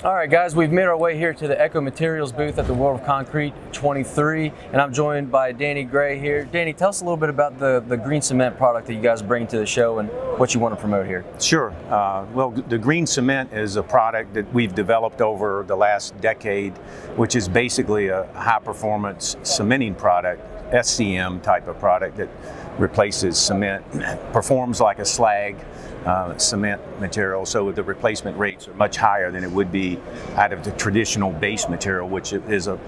All right, guys, we've made our way here to the Echo Materials booth at the World of Concrete 23, and I'm joined by Danny Gray here. Danny, tell us a little bit about the green cement product that you guys bring to the show and what you want to promote here. Sure. Well, the green cement is a product that we've developed over the last decade, which is basically a high-performance cementing product, SCM type of product that replaces cement, performs like a slag cement material, so the replacement rates are much higher than it would be out of the traditional base material, which is a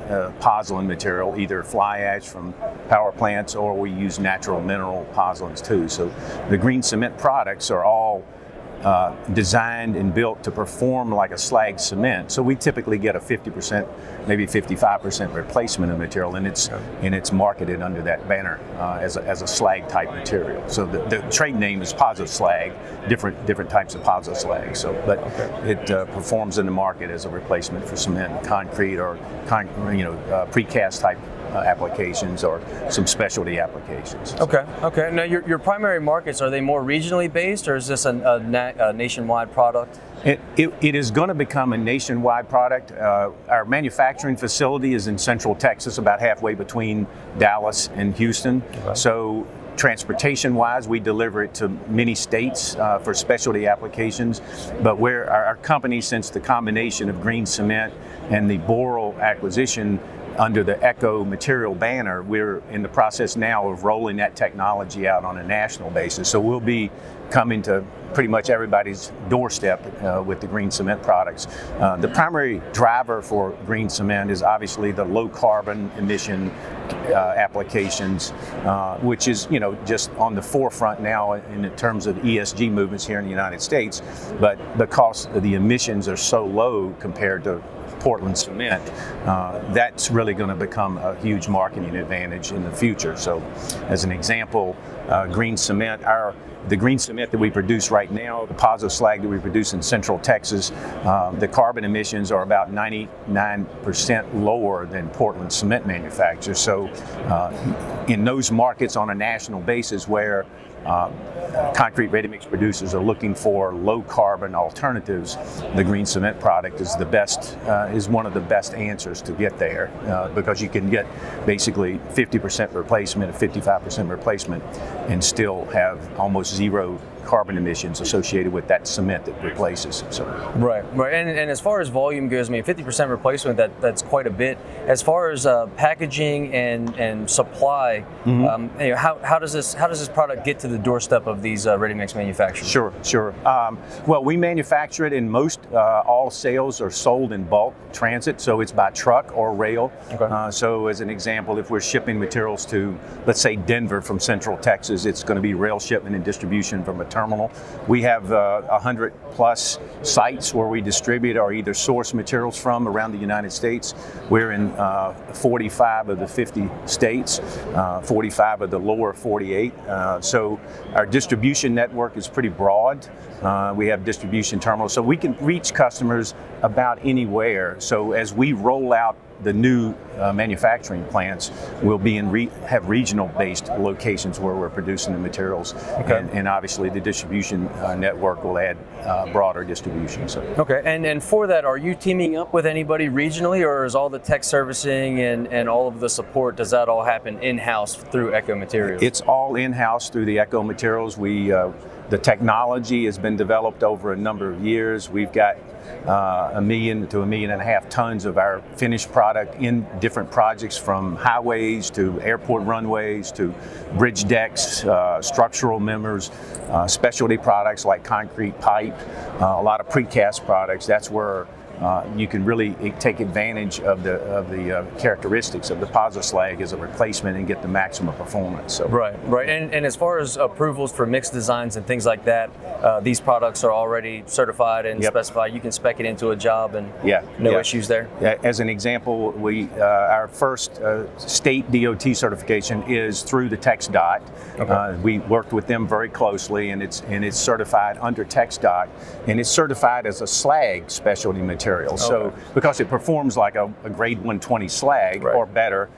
pozzolan material, either fly ash from power plants, or we use natural mineral pozzolans too. So the green cement products are all designed and built to perform like a slag cement. So we typically get a 50%, maybe 55% replacement of material, and it's marketed under that banner as a slag type material. So the trade name is Pozzo Slag, different types of Pozzo Slag. So, but it performs in the market as a replacement for cement, concrete, or precast type applications, or some specialty applications. Okay. Now, your primary markets, are they more regionally based, or is this a nationwide product? It is going to become a nationwide product. Our manufacturing facility is in Central Texas, about halfway between Dallas and Houston. Okay. So transportation-wise, we deliver it to many states for specialty applications. But our company, since the combination of green cement and the Boral acquisition under the Echo Material banner, we're in the process now of rolling that technology out on a national basis. So we'll be coming to pretty much everybody's doorstep with the green cement products. The primary driver for green cement is obviously the low carbon emission applications, which is just on the forefront now in terms of ESG movements here in the United States. But because the emissions are so low compared to Portland cement, that's really going to become a huge marketing advantage in the future. So as an example, green cement, the green cement that we produce right now, the Pozzo Slag that we produce in Central Texas, the carbon emissions are about 99% lower than Portland cement manufacturers. So in those markets on a national basis where concrete ready-mix producers are looking for low carbon alternatives, the green cement product is one of the best answers to get there, because you can get basically 50% replacement, 55% replacement, and still have almost zero carbon emissions associated with that cement that replaces. So right. And as far as volume goes, 50% replacement, that's quite a bit. As far as packaging and supply, mm-hmm. How does this product get to the doorstep of these ready-mix manufacturers? Sure. Well, we manufacture it in most all sales are sold in bulk transit, so it's by truck or rail. Okay. So as an example, if we're shipping materials to, let's say, Denver from Central Texas, it's going to be rail shipment and distribution from a terminal. We have 100 plus sites where we distribute or either source materials from around the United States. We're in 45 of the 50 states, 45 of the lower 48. So our distribution network is pretty broad. We have distribution terminals, so we can reach customers about anywhere. So as we roll out the new manufacturing plants, will be have regional-based locations where we're producing the materials, okay. and obviously the distribution network will add broader distribution. So. Okay, and for that, are you teaming up with anybody regionally, or is all the tech servicing and all of the support, does that all happen in-house through Echo Materials? It's all in-house through the Echo Materials. The technology has been developed over a number of years. We've got 1 million to 1.5 million tons of our finished product in different projects, from highways to airport runways to bridge decks, structural members, specialty products like concrete pipe, a lot of precast products. That's where you can really take advantage of the characteristics of the Pozzo Slag as a replacement and get the maximum performance. So. Right. And as far as approvals for mixed designs and things like that, these products are already certified and specified. You can spec it into a job and no issues there. As an example, our first state DOT certification is through the TxDOT. Okay. We worked with them very closely, and it's certified under TxDOT, and it's certified as a slag specialty material. So because it performs like a grade 120 slag or better,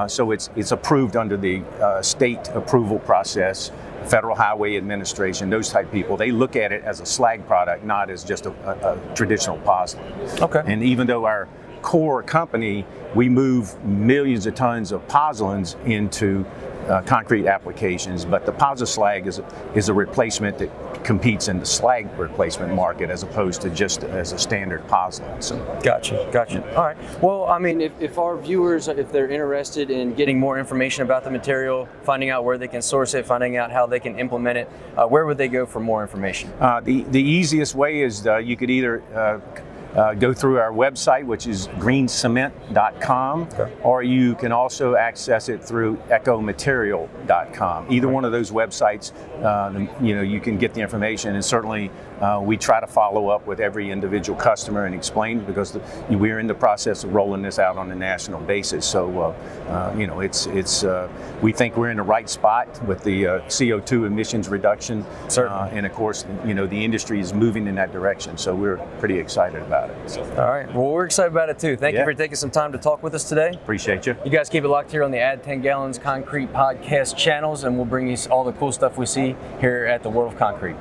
so it's approved under the state approval process, Federal Highway Administration, those type people, they look at it as a slag product, not as just a traditional pozzolan. Okay. And even though our core company, we move millions of tons of pozzolans into concrete applications, but the pozzo slag is a replacement that competes in the slag replacement market as opposed to just as a standard pozzolan. So. Gotcha. All right. Well, I mean, if our viewers, if they're interested in getting more information about the material, finding out where they can source it, finding out how they can implement it, where would they go for more information? The easiest way is you could either go through our website, which is greencement.com, or you can also access it through ecomaterial.com. Either one of those websites, you can get the information, and certainly we try to follow up with every individual customer and explain, because we're in the process of rolling this out on a national basis. So, we think we're in the right spot with the CO2 emissions reduction, and of course, the industry is moving in that direction. So we're pretty excited about it. So. All right. Well, we're excited about it too. Thank you for taking some time to talk with us today. Appreciate you. You guys keep it locked here on the Add 10 Gallons Concrete podcast channels, and we'll bring you all the cool stuff we see here at the World of Concrete.